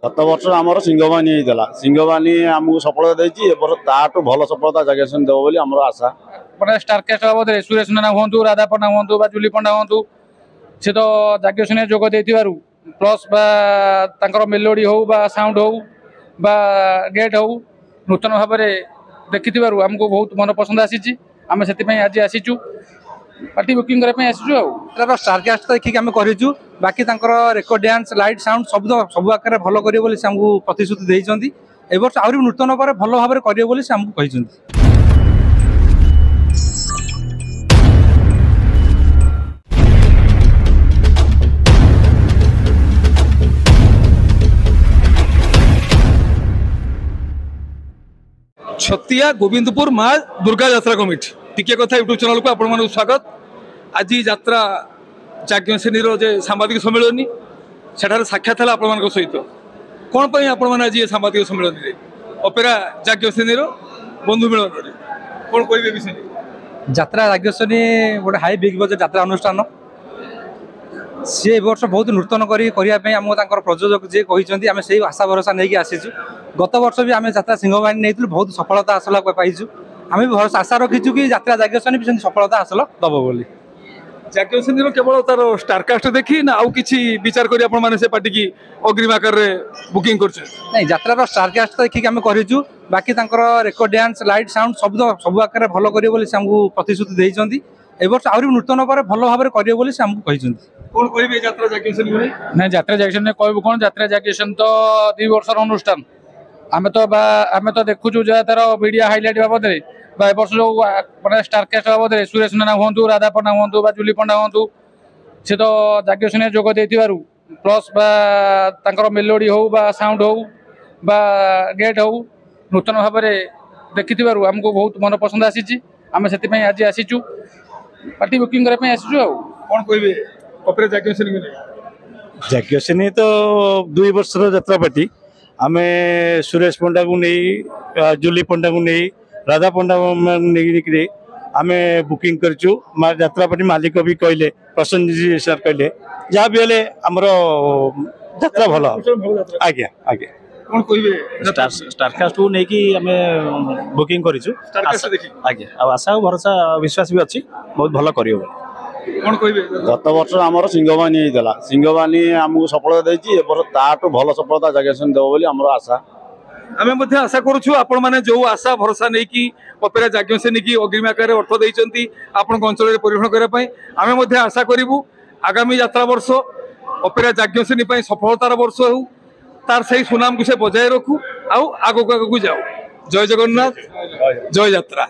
गत वर्ष आमर सिंहवानी होता सिंहवानी आमको सफलता देती ताठू भल सफलता जगह देव बोली आमर आशा मैंने स्टारकास्ट बाबद सुरेश नाना हूँ राधा पंडा हूँ जूली पंडा हूँ सी तो जाग्यसन जोग दे प्लस मेलोडी हो साउंड हो गेट हो नूतन भाव में देखि आमको बहुत मन पसंद आसी आम से आज आसीचु पार्टी बुकिंग करने आसीचु स्टारकास्ट देखिक आम करूँ बाकी रेकर्ड डांस लाइट साउंड सब आकार भल करेंगे प्रतिश्रुति देती ए वर्ष आहरी नूतन पर भल भाव में करेंगे से आमको कहते। छतिया गोविंदपुर माँ दुर्गा यात्रा कमिटी टिके कथा यूट्यूब चैनल को आपण स्वागत। आज यात्रा जाग्ञसेनी सांबादिक सम्मेलन सेठार साक्षात है आपण सहित कौन पर आपण आज सांबादिक सम्मेलन में अपेरा जाग्ञसेनी बंधु मिलन कौन कहे विषय यात्रा जाग्ञसेनी गोटे हाई बिग बजेट यात्रा अनुष्ठान सी ए वर्ष बहुत नूतन करने आम प्रयोजक जी कहते आम से आशा भरोसा नहीं आसीचु। गत वर्ष भी आम यात्रा सिंहवानी नहीं बहुत सफलता हासिल पाइचु आम भी आशा रखीचु कि यात्रा जाग्ञसेनी भी सफलता हासिल दब बोली। जाग्ञसेनी केवल तार स्टारकास्ट देखी ना आउ किछि विचार करी आपण माने से पार्टी की अग्रिम आकार रे बुकिंग करछ नहीं यात्रा स्टारकास्ट देखिक आम करूँ बाकी रेकर्ड डांस लाइट साउंड सब आकार भल करेंगे आमको प्रतिश्रुति देती ए वर्ष आहरी नूतन पर भल भाव में करेंगे से आमको कहते। कौन कहे यात्रा जाग्ञसेनी ना यात्रा जाग्ञसेनी कहबू कौन यात्रा जाग्ञसेनी तो 2 वर्ष अनुष्ठान आम तो देखुचु तार मीडिया हाइलाइट बाबद वर्ष जो मैंने स्टारकास्ट बाबद सुरेश नाना हूँ राधा पंडा हूँ जूली पंडा हूँ सी तो जाग्ञसेनी जोग दे प्लस मेलोडी हो साउंड हो गेट हो नूतन भाव में देखि आमको बहुत मन पसंद आसी आम से आज आसीचु पार्टी बुकिंग करने आसीचु कौन कहे अपेरा जाग्ञसेनी जाग्ञसेनी तो 2 वर्ष यात्रा पार्टी आम सुरेश पंडा को नहीं जूली पंडा को नहीं राधा पंडा नहीं आम बुकिंग करूँ यात्रा पार्टी मालिक भी कहले प्रसन्न जी सर कहले जहाँ भी हेले आमर यात्रा भल आज्ञा आज्ञा कौन कहे स्टारकास्ट को लेकिन आम बुकिंग करूँ आज्ञा आशा और भरोसा विश्वास भी अच्छी बहुत भल कर कौन कहे गत वर्ष आमर सिंहवानी होता सिंहवानी आमको सफलता देती ताठू भल सफलता जगह देव बोली आमर आशा आम आशा करुँ आपण मैंने जो आशा भरोसा नहीं कि अपेरा जाग्ञसेनी की अग्रिम आकार अर्थ देती आपण अंचल परिवेषण करने आम आशा करूँ आगामी यात्रा वर्ष अपेरा जाग्ञसेनी सफलतार वर्ष हो तार से सुनाम को से बजाय रखू आगक आगक जाओ। जय जगन्नाथ जय यात्रा।